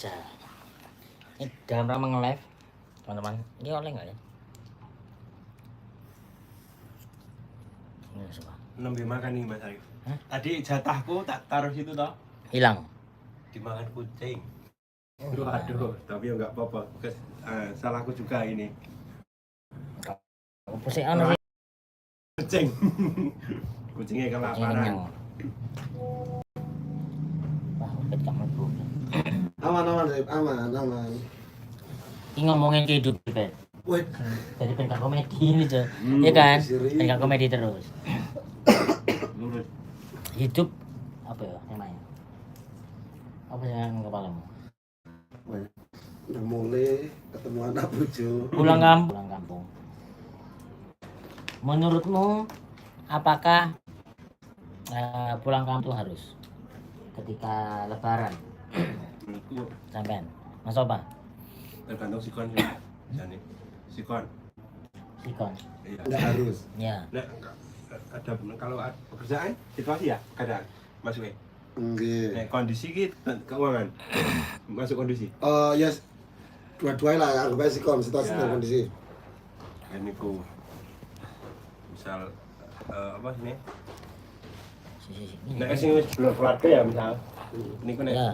ada. Ini dalam rangka nge-live, teman-teman. Ini oleh nggak ya? Ini coba. Nembe makan nih Mas Arif. Tadi jatahku tak taruh situ toh. Hilang. Dimakan kucing. Aduh, tapi ya enggak apa-apa. Salahku juga ini. Apa sih anu sih? Kucing. Kucingnya kelaparan. Wah, udah gak mlebu. Aman, Rip. Aman. Ini ngomongin kehidupan, Bet. Wih, Jadi pengen komedi ini, Jo. Iya kan? seri. Pengen komedi terus. Lurus. Hidup apa ya namanya? Apa yang kepalamu? udah mulai ketemu anak bojo. Pulang kampung. Menurutmu apakah pulang kampung itu harus ketika lebaran? Menurutku Sampean. Mas apa? tergantung sikon sih. Jane. Sikon. Sikon. Iya. Enggak harus. Ya. Nah, ada kalau ada pekerjaan situasi ya kadang masuk Nggih. Nek kondisi gitu keuangan masuk kondisi. Ya dua-duanya lah, anggap aja sikon, situasi Ya. dan kondisi. Ini ku misal apa sini? Nek sing wis belum keluarga ya misal. Niku nek Ya.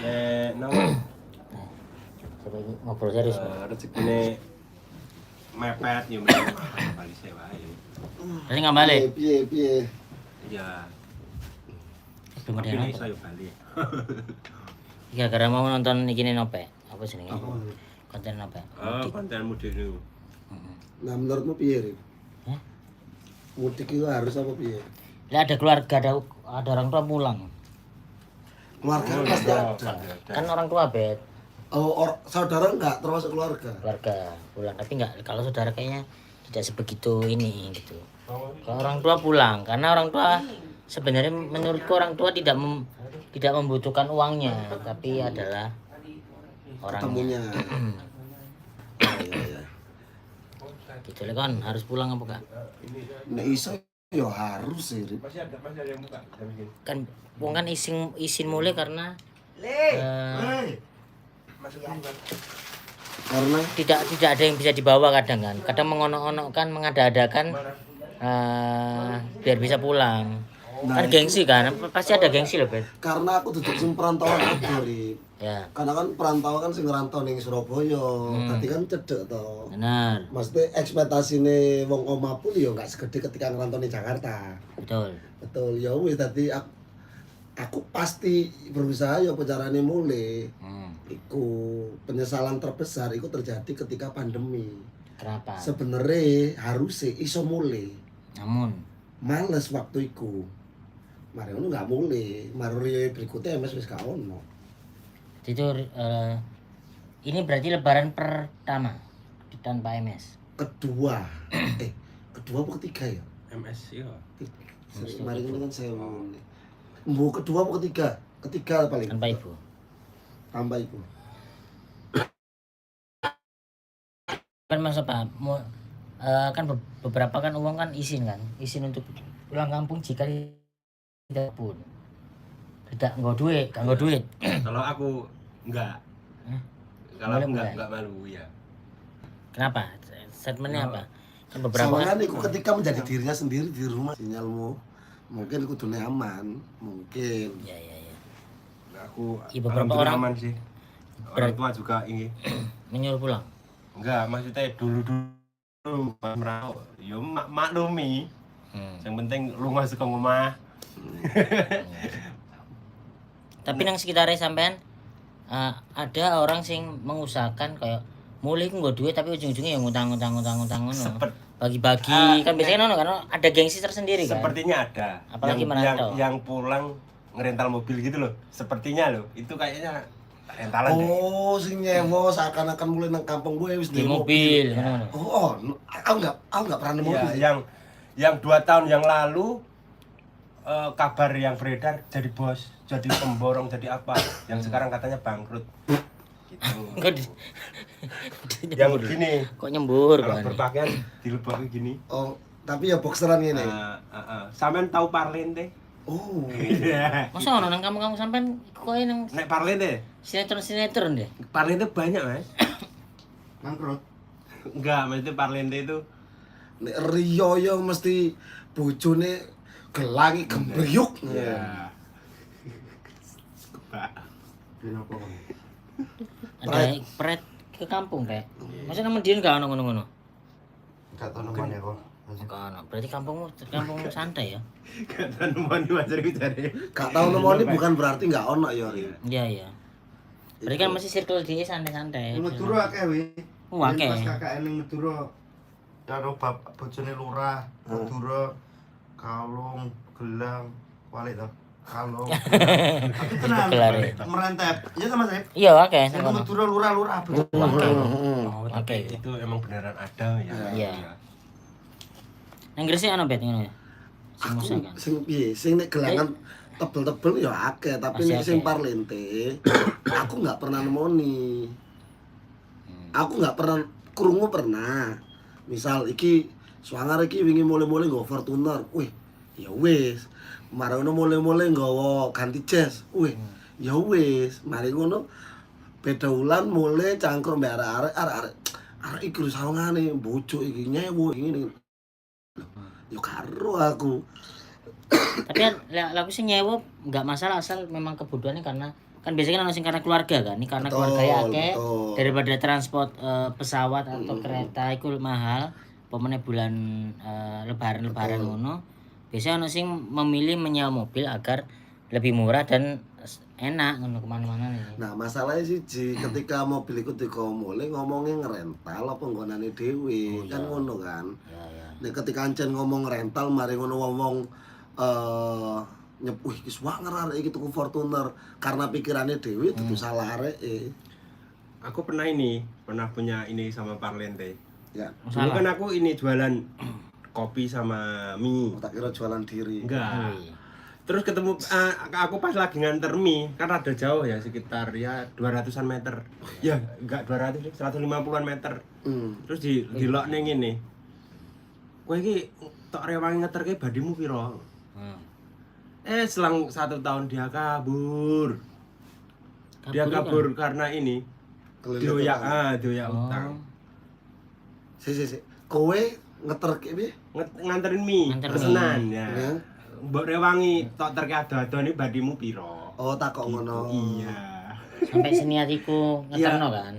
nek nawa Coba ini ngobrol serius. rezekine mepet ya mesti bali sewa ya. Tadi nggak balik. Piye. Iya. Belum ada Tapi yang nek nonton. saya balik. Iya, karena mau nonton iki nope. Apa sih ini? Konten apa? Konten mudik niku. Nah, menurutmu piye, Rip? Hah? Mudik itu harus apa piye? Lah ada keluarga, ada orang tua pulang. Keluarga kan pasti ada. Kan orang tua, Bet. Oh, saudara enggak termasuk keluarga. Keluarga pulang, tapi nggak, kalau saudara kayaknya tidak sebegitu ini gitu. Kalau orang tua pulang, karena orang tua sebenarnya menurutku orang tua tidak membutuhkan uangnya, tapi adalah orangnya. Ketemunya. Iya. Gitu lah kan, harus pulang apa kak? Nek iso ya harus sih, Rip. Masih ada yang buka jam segini. Kan uang kan isin mulai karena Masuk dulu kan. Karena tidak ada yang bisa dibawa kadang mengonok-onokkan, mengada-adakan biar bisa pulang. Nah, Kan gengsi kan, pasti ada gengsi loh, Bet. karena aku duduk sing perantauan aja, Rip. Ya, Karena kan perantauan kan sing ngerantau ning Surabaya, tadi kan cedek to. benar, Maksudnya ekspektasine wong omah pun ya enggak segede ketika ngerantau ning Jakarta. betul. Betul, ya wis tadi aku pasti berusaha ya apa carane mulai. Iku penyesalan terbesar iku terjadi ketika pandemi. Kenapa? Sebenarnya harusnya iso mulai. Namun, Males waktu iku. Mari ngono enggak mulai, mari berikutnya MS wis gak ono. itu ini berarti lebaran pertama tanpa MS. Kedua. Kedua apa ketiga ya? MS ya. Mari ngono kan saya mulai. Mbu kedua apa ketiga? Ketiga paling. Tanpa ibu. Tambah iku. Kan Mas apa? Kan beberapa kan uang kan isin untuk pulang kampung jika tidak pun. Tidak nggak duit. Kalau aku enggak. Kalau aku enggak malu ya. Kenapa? Statementnya apa? Kan beberapa Soalnya kan, niku ketika menjadi dirinya sendiri di rumah sinyalmu mungkin kudune aman, mungkin. ya. Nah, aku Iya, beberapa alhamdulillah orang- aman sih. Orang tua juga ini. menyuruh pulang. Enggak, maksudnya dulu pas merantau, ya maklumi. Yang penting lu masuk ke rumah. Tapi nang sekitarnya sampean ada orang sing mengusahakan kayak mulai nggak duit tapi ujung-ujungnya yang ngutang ngono. Bagi-bagi kan biasanya kan ada gengsi tersendiri kan. Sepertinya ada. Apalagi yang merantau. pulang ngerental mobil gitu loh. Sepertinya loh, itu kayaknya rentalan deh. Oh, sing nyewa seakan-akan mulai nang kampung gue wis Di duwe mobil, mobil. ngono. Oh, aku enggak pernah nemu mobil. Iya, yang 2 tahun yang lalu kabar yang beredar jadi bos, jadi pemborong, jadi apa? Yang sekarang katanya bangkrut. Gitu. Yang begini, Kok nyembur kalau kan? berpakaian dileboknya gini. Oh, tapi ya boxeran ngene. Sampean tahu Parlente? Oh. Iya. Masa ono nang kampung-kampung sampean koyo nang Nek Parlente, sinetron-sinetron deh. Parlente banyak Mas. Mangkrut. Enggak, maksudnya Parlente itu Nek Rio yo mesti bojone gelangi gembriyuk. ya. Ben apa kon? Ada pret ke kampung kayak. Masa nang Medion gak ono ngono-ngono? Gak tau nemane aku. Gak ono. Berarti kampung santai ya. Gak tahu mau Mas Riki jare. Gak tau nemoni bukan berarti gak ono ya Ri. Iya iya. Berarti kan masih circle dia santai-santai. Ning Madura akeh wi. Akeh. Pas KKN ning Madura karo bojone lurah, Madura, Kalung, Gelang, Walik to. Kalung. Tapi tenan. Gelar. Merentep. Iya sama saya. Iya oke. Ning Madura lurah-lurah bojone. Oh, Oke. tapi itu emang beneran ada ya. Iya. Nang Gresik ana bet ngono ya. Sing Aku musa kan. sing piye? Sing nek gelangan tebel-tebel ya akeh, tapi Masih nek sing akeh. Parlente aku nggak pernah nemoni. Aku nggak pernah krungu pernah. Misal iki swanger iki wingi mulai-mulai nggo Fortuner. Wih, ya wis. Mari ngono mulai-mulai nggawa ganti jazz. Wih, ya wis. Mari ngono beda wulan mulai cangkruk mbek arek-arek. Arek iki sawangane bojo iki nyewu ngene. Yo karo aku. Tapi kan lagu sing nyewa nggak masalah asal memang kebutuhannya karena kan biasanya kan ono sing karena keluarga kan. Ini karena Betul, keluarga akeh betul. daripada transport pesawat atau kereta iku mahal. Pemene bulan lebaran ngono. Biasanya ono sing memilih menyewa mobil agar lebih murah dan enak ngono kemana-mana nih. Nah, masalahnya siji ketika mobil iku dikomole ngomongnya ngerental apa nggonane dhewe, kan ngono kan. Ya ya. Nek ketika ancen ngomong rental mari ngono ngomong wih iki swanger arek iki tuku Fortuner karena pikirannya dhewe itu salah areke. Aku pernah punya ini sama Parlente. Ya, Dulu kan aku ini jualan kopi sama mie. tak kira jualan diri. Enggak. Terus ketemu aku pas lagi nganter mie, kan ada jauh ya sekitar ya 200-an meter. Ya, enggak 200, 150-an meter. Terus di lock ning ngene. Kowe iki tok rewangi ngeterke badimu piro? Selang 1 tahun dia kabur. Dia kabur karena ini dioyak utang. Si. Kowe ngeterke piye? Nganterin mie Nganter pesenan ya. Ya. Mbok rewangi tok terke ado-adone badimu piro? Oh, tak kok ngono. Iya. Sampai seniat iku ngeterno kan.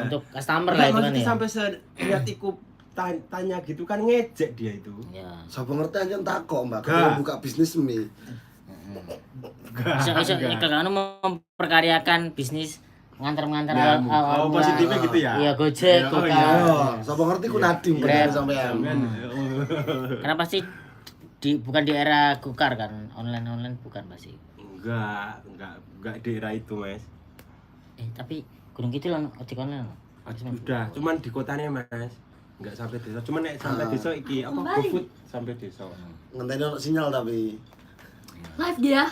Untuk customer lah itu kan ya. Sampai seniat iku tanya gitu kan ngejek dia itu. Ya. Sapa ngerti ancen tak kok, Mbak. Gak. Kalau buka bisnis mie. Iso kan memperkaryakan bisnis nganter-nganter Ya, positifnya gitu ya. Iya, Gojek, Oh, Gokar. iya. Oh, sapa ngerti ku Nadim bener sampean. Karena pasti bukan di era Gokar kan, online bukan pasti. Enggak di era itu, Mas. Tapi Gunung Kidul ojek online. Udah, cuman di kotanya, Mas. Enggak sampai desa. Cuman nek sampai desa iki apa GoFood sampai desa. Ngenteni ono sinyal tapi. Live dia,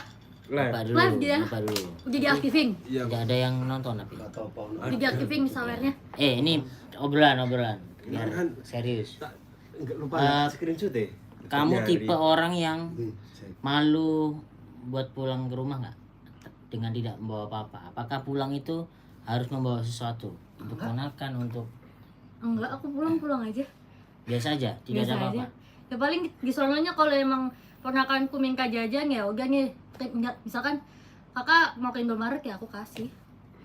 Bapak dulu. Live dia. Bapak dulu. udah diaktifin, Iya. Tidak ada yang nonton tapi. Enggak tahu apa. udah diaktifin sawernya. Ini obrolan biar Kan serius. enggak lupa screenshot deh. Kamu tipe orang yang Hmm. malu buat pulang ke rumah nggak dengan tidak membawa apa-apa? Apakah pulang itu harus membawa sesuatu untuk makan, untuk Enggak, aku pulang aja. biasa aja, tidak Biasa ada apa-apa? aja. Ya paling di sononya kalau emang ponakanku minta jajan ya udah nih, misalkan kakak mau ke Indomaret ya aku kasih,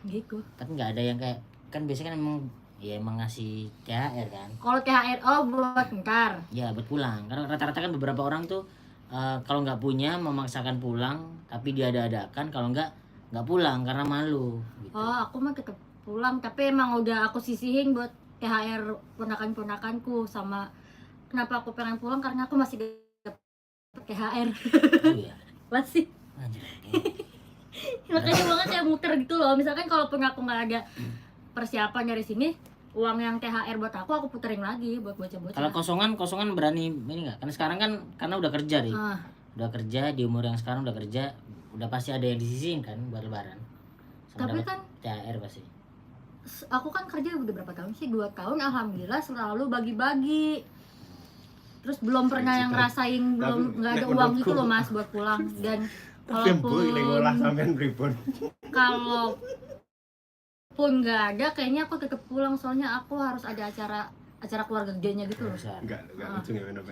gitu. Tapi nggak ada yang kayak kan biasanya kan emang ngasih THR kan? Kalau THR buat ntar. Ya buat pulang. Karena rata-rata kan beberapa orang tuh kalau nggak punya memaksakan pulang, tapi diada-adakan. Kalau nggak pulang karena malu. Gitu. Oh aku mah tetap pulang, tapi emang udah aku sisihin buat THR ponakan-ponakanku. Sama kenapa aku pengen pulang karena aku masih dapet THR. Oh iya. Masih. Anjir. Makanya banget kayak muter gitu loh. Misalkan kalau punya aku nggak ada persiapan dari sini, uang yang THR buat aku puterin lagi buat bocah-bocah. Kalau kosongan berani ini nggak? Karena sekarang kan karena udah kerja nih. Ah, Udah kerja di umur yang sekarang udah kerja, udah pasti ada yang disisihin kan buat lebaran. Sama Tapi dapat kan THR pasti. aku kan kerja udah berapa tahun sih? 2 tahun, alhamdulillah selalu bagi-bagi. terus belum pernah yang ngerasain belum nggak ada uang gitu loh Mas buat pulang. Dan Tapi boy ngolah walaupun sampean pripun? kalau pun nggak ada kayaknya aku tetap pulang soalnya aku harus ada acara keluarga gedenya gitu loh. Enggak lucu ya bener.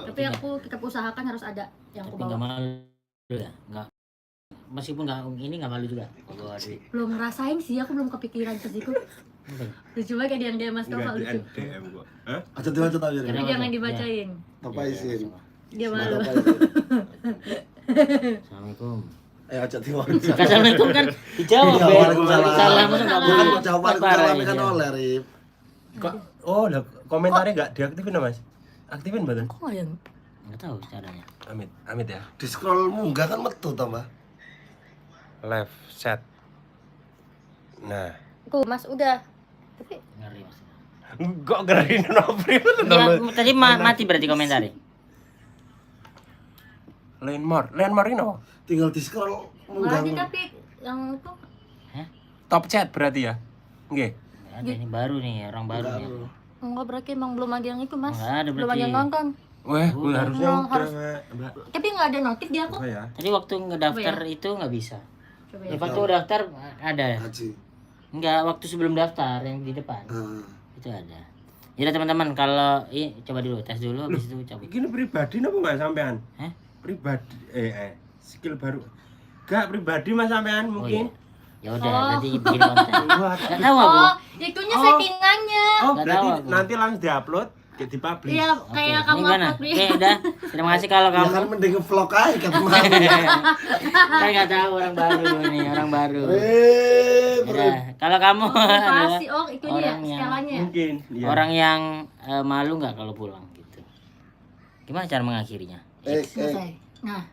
Tapi aku tetap usahakan harus ada yang aku Tapi nggak bawa. malu ya, nggak. Meskipun nggak ini nggak malu juga. Bawa duit. Belum ngerasain sih, aku belum kepikiran ke situ. Lucu banget kayak dia Mas Kau Enggak di lucu. DM gua. Hah? Aja dibaca tak Tapi ya. jangan dibacain. Apa isin? Dia malu. Assalamualaikum. Aja diwaca. Assalamualaikum kan dijawab. Iya, Ben. waalaikumsalam. Salam masa nggak Bukan boleh. jawaban salam kan oleh Rip. Kok oh lah komentarnya enggak diaktifin Mas? Aktifin mboten? Kok nggak yang Nggak tahu caranya. Amit ya. Di scroll munggah kan metu tambah. Left set. Nah, Tuh Mas udah. Tapi Ngeri mas. kok gerin nopri Ya, tadi mati berarti komentarnya. Landmark ini apa? Tinggal di scroll nggak munggah. ada tapi yang itu Top chat berarti ya? Nggih. Nggak ada ini baru nih orang baru nih. enggak berarti emang belum ada yang itu Mas. Nggak ada Belum ada berarti. yang nonton. Wah, harusnya Emang udah, harus- Mbak. Tapi nggak ada notif di aku. Apa ya? Tadi waktu ngedaftar itu nggak bisa. Coba Ya, ya. waktu daftar ada. Haji. Enggak, waktu sebelum daftar yang di depan. Ah. Itu ada. Ya teman-teman kalau coba dulu tes dulu habis itu coba. Gini pribadi napa Mas sampean? Hah? Pribadi skill baru. Gak pribadi Mas sampean Oh, mungkin. iya. Ya udah Oh. nanti bikin konten. Wah, Enggak tahu aku. Oh, itunya settingannya. oh Nggak berarti tahu aku. nanti langsung diupload ke dipublish. Iya, Oke, kayak ini kamu gimana? upload Oke, udah. Terima kasih kalau Ya kamu kan mending nge-vlog aja kan teman. kan nggak tahu orang baru nih, orang baru. Rip. Udah. Kalau kamu adalah Pasti oh itunya ya, orang yang- skalanya. ya? Mungkin. Iya. orang yang malu nggak kalau pulang gitu. Gimana cara mengakhirinya? Selesai. Nah,